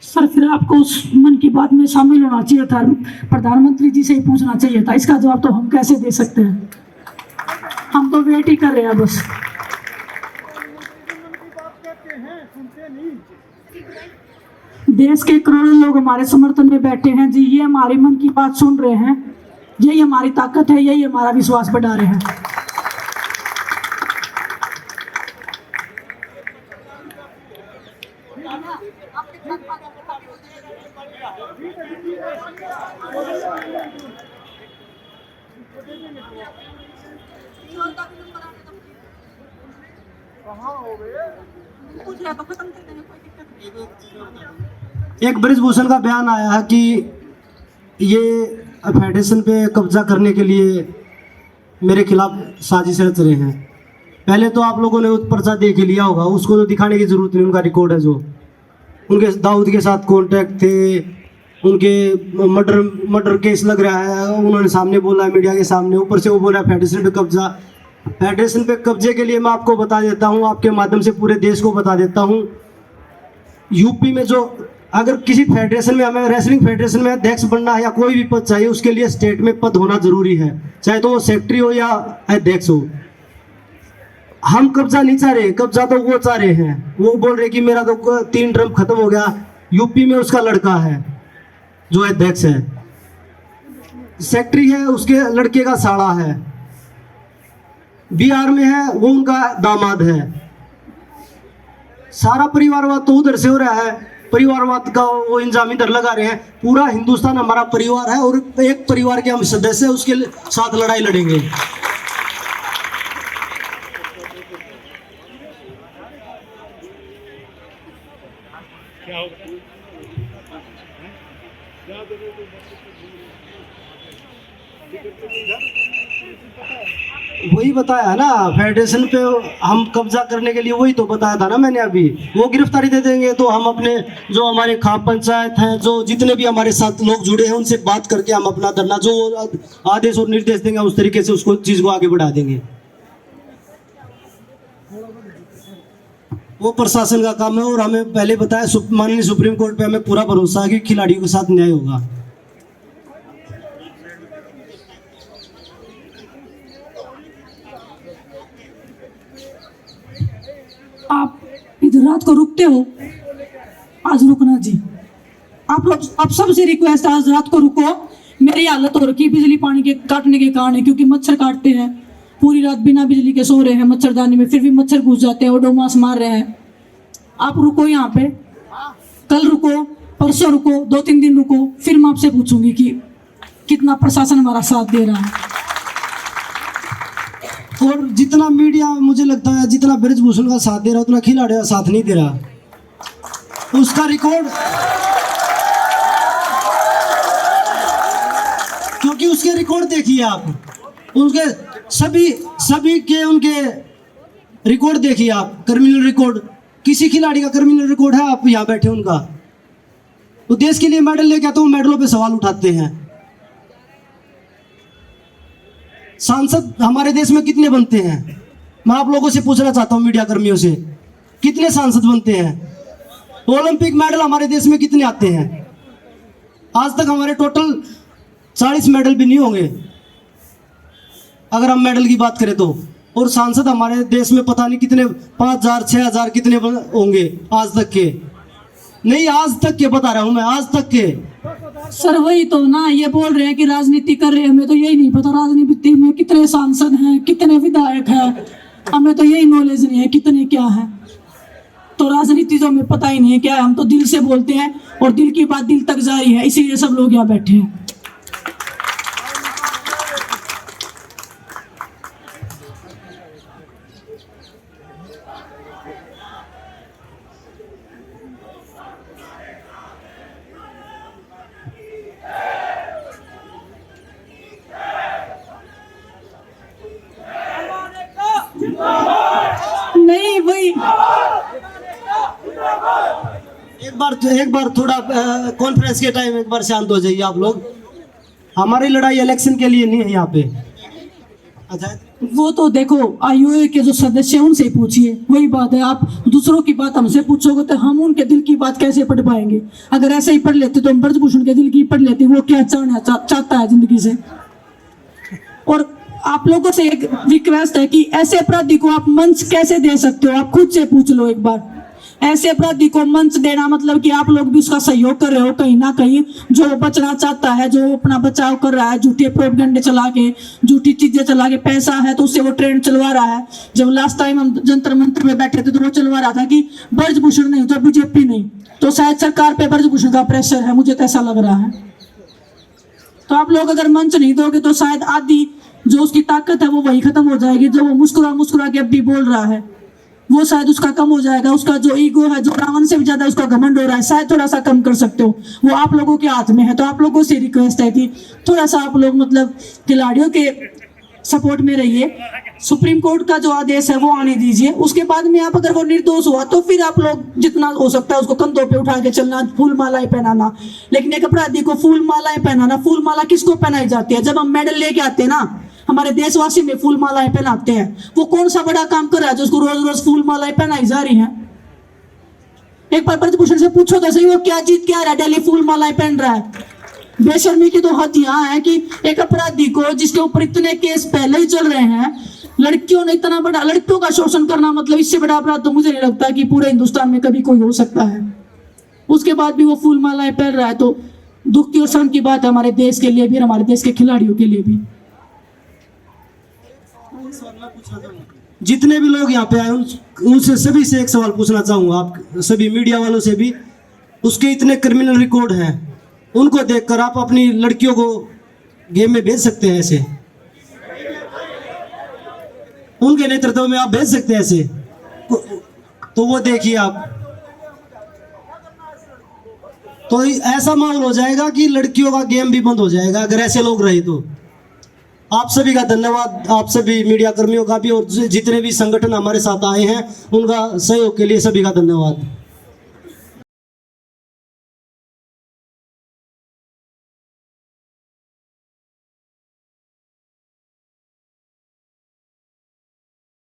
Sir फिर आपको उस मन की बात में शामिल होना चाहिए था, प्रधानमंत्री जी से ही पूछना चाहिए था। इसका जवाब तो हम कैसे दे सकते हैं? हम तो वेट ही कर रहे हैं बस। देश के करोड़ों लोग हमारे समर्थन में बैठे हैं जी, ये हमारे मन की बात सुन रहे हैं, यही हमारी ताकत है, यही हमारा विश्वास बढ़ा रहे हैं। एक बृजभूषण का बयान आया है कि ये फेडरेशन पे कब्जा करने के लिए मेरे खिलाफ साजिश रच रहे हैं। पहले तो आप लोगों ने पर्चा देख लिया होगा, उसको तो दिखाने की जरूरत नहीं, उनका रिकॉर्ड है। जो उनके दाऊद के साथ कॉन्टैक्ट थे, उनके मर्डर केस लग रहा है, उन्होंने सामने बोला मीडिया के सामने। ऊपर से वो बोला फेडरेशन पे कब्जा। फेडरेशन पे कब्जे के लिए मैं आपको बता देता हूँ, आपके माध्यम से पूरे देश को बता देता हूँ, यूपी में जो अगर किसी फेडरेशन में, हमें रेसलिंग फेडरेशन में अध्यक्ष बनना है या कोई भी पद चाहिए, उसके लिए स्टेट में पद होना जरूरी है, चाहे तो वो सेक्रेटरी हो या अध्यक्ष हो। हम कब्जा नहीं चाह रहे, कब्जा तो वो चाह रहे हैं। वो बोल रहे कि मेरा तो 3 टर्म खत्म हो गया। यूपी में उसका लड़का है जो अध्यक्ष है, सेक्रेटरी है उसके लड़के का साला है, बिहार में है वो उनका दामाद है। सारा परिवारवाद तो उधर से हो रहा है, परिवारवाद का वो इंजाम इधर लगा रहे हैं। पूरा हिंदुस्तान हमारा परिवार है और एक परिवार के हम सदस्य हैं, उसके साथ लड़ाई लड़ेंगे। वही बताया ना, फेडरेशन पे हम कब्जा करने के लिए वही तो बताया था ना मैंने अभी। वो गिरफ्तारी दे देंगे तो हम अपने जो हमारे खाप पंचायत हैं, जो जितने भी हमारे साथ लोग जुड़े हैं, उनसे बात करके हम अपना धरना जो आदेश और निर्देश देंगे उस तरीके से उसको चीज को आगे बढ़ा देंगे। वो प्रशासन का काम है और हमें पहले बताया माननीय सुप्रीम कोर्ट पे हमें पूरा भरोसा है कि खिलाड़ियों के साथ न्याय होगा। आप इधर रात को रुकते हो, आज रुकना जी। आप लोग, आप सबसे रिक्वेस्ट है, आज रात को रुको। मेरी हालत हो रखी बिजली पानी के काटने के कारण है, क्योंकि मच्छर काटते हैं। पूरी रात बिना बिजली के सो रहे हैं मच्छरदानी में, फिर भी मच्छर घुस जाते हैं और डोमास मार रहे हैं। आप रुको यहाँ पे, कल रुको, परसों रुको, 2-3 दिन रुको, फिर मैं आपसे पूछूंगी कि कितना प्रशासन हमारा साथ दे रहा है। और जितना मीडिया मुझे लगता है जितना बृजभूषण का साथ दे रहा है, उतना खिलाड़ियों का साथ नहीं दे रहा। उसका रिकॉर्ड, क्योंकि उसके रिकॉर्ड देखिए आप, उनके सभी के उनके रिकॉर्ड देखिए आप, क्रिमिनल रिकॉर्ड। किसी खिलाड़ी का क्रिमिनल रिकॉर्ड है आप यहाँ बैठे उनका? वो देश के लिए मेडल लेके आते, वो मेडलों पे सवाल उठाते हैं। सांसद हमारे देश में कितने बनते हैं? मैं आप लोगों से पूछना चाहता हूं, मीडिया कर्मियों से, कितने सांसद बनते हैं? ओलंपिक मेडल हमारे देश में कितने आते हैं? आज तक हमारे टोटल 40 मेडल भी नहीं होंगे अगर हम मेडल की बात करें तो। और सांसद हमारे देश में पता नहीं कितने, 5000 6000 कितने होंगे आज तक के? नहीं, आज तक के बता रहा हूं मैं, आज तक के। सर वही तो ना, ये बोल रहे हैं कि राजनीति कर रहे हैं, हमें तो यही नहीं पता राजनीति में कितने सांसद हैं, कितने विधायक हैं, हमें तो यही नॉलेज नहीं है कितने क्या है। तो राजनीति तो हमें पता ही नहीं है क्या है। हम तो दिल से बोलते हैं और दिल की बात दिल तक जा रही है, इसीलिए सब लोग यहाँ बैठे हैं। नहीं वही एक बार थोड़ा कॉन्फ्रेंस के टाइम एक बार शांत हो जाइए आप लोग। हमारी लड़ाई इलेक्शन के लिए नहीं है यहाँ पे। अच्छा। वो तो देखो आईओए के जो सदस्य हैं उनसे ही पूछिए, वही बात है। आप दूसरों की बात हमसे पूछोगे तो हम उनके दिल की बात कैसे पढ़ पाएंगे। अगर ऐसे ही पढ़ लेते तो हम ब्रजभूषण के दिल की पढ़ लेते, वो क्या चाहता है जिंदगी से। और आप लोगों से एक रिक्वेस्ट है कि ऐसे अपराधी को आप मंच कैसे दे सकते हो, आप खुद से पूछ लो एक बार। ऐसे अपराधी को मंच देना मतलब कि आप लोग भी उसका सहयोग कर रहे हो कहीं ना कहीं। जो बचना चाहता है, जो अपना बचाव कर रहा है, झूठे प्रोपेगेंडे चला के, झूठी चीजें चला के, पैसा है तो उससे वो ट्रेंड चलवा रहा है। जब लास्ट टाइम हम जंतर मंत्र में बैठे थे तो वो चलवा रहा था कि ब्रजभूषण नहीं तो बीजेपी नहीं, तो शायद सरकार पे ब्रजभूषण का प्रेशर है, मुझे तो ऐसा लग रहा है। तो आप लोग अगर मंच नहीं दोगे तो शायद आधी जो उसकी ताकत है वो वही खत्म हो जाएगी। जो वो मुस्कुरा मुस्कुरा के अब भी बोल रहा है वो शायद उसका कम हो जाएगा। उसका जो ईगो है, जो रावण से भी ज्यादा उसका घमंड हो रहा है, शायद थोड़ा सा कम कर सकते हो। वो आप लोगों के हाथ में है। तो आप लोगों से रिक्वेस्ट है कि थोड़ा सा आप लोग मतलब खिलाड़ियों के सपोर्ट में रहिए। सुप्रीम कोर्ट का जो आदेश है वो आने दीजिए। उसके बाद में आप अगर वो निर्दोष हुआ तो फिर आप लोग जितना हो सकता है उसको कंधों पे उठा के चलना, फूल मालाएं पहनाना। लेकिन एक अपराधी को फूल मालाएं पहनाना, फूल माला किसको पहनाई जाती है? जब हम मेडल लेके आते हैं ना, हमारे देशवासी में फूल मालाएं पहनाते हैं। वो कौन सा बड़ा काम कर रहा है जो उसको रोज रोज फूल मालाएं पहनाई जा रही हैं? एक बार ब्रजभूषण से पूछो तो सही, वो क्या जीत के आ रहा है, डेली फूल मालाएं पहन रहा है। बेशर्मी की तो हद यहाँ है कि एक अपराधी को जिसके ऊपर इतने केस पहले ही चल रहे हैं, लड़कियों ने इतना बड़ा, लड़कियों का शोषण करना मतलब इससे बड़ा अपराध तो मुझे नहीं लगता कि पूरे हिंदुस्तान में कभी कोई हो सकता है। उसके बाद भी वो फूल मालाएं पहन रहा है, तो दुख की और शर्म की बात है हमारे देश के लिए भी, हमारे देश के खिलाड़ियों के लिए भी। जितने भी लोग यहाँ पे आए उनसे सभी से एक सवाल पूछना चाहूँगा, आप सभी मीडिया वालों से भी। उसके इतने क्रिमिनल रिकॉर्ड हैं, उनको देखकर आप अपनी लड़कियों को गेम में भेज सकते हैं ऐसे? उनके नेतृत्व में आप भेज सकते हैं ऐसे? तो वो देखिए आप, तो ऐसा माहौल हो जाएगा कि लड़कियों का गेम भी बंद हो जाएगा अगर ऐसे लोग रहे तो। आप सभी का धन्यवाद, आप सभी मीडिया कर्मियों का भी, और जितने भी संगठन हमारे साथ आए हैं उनका सहयोग के लिए सभी का धन्यवाद।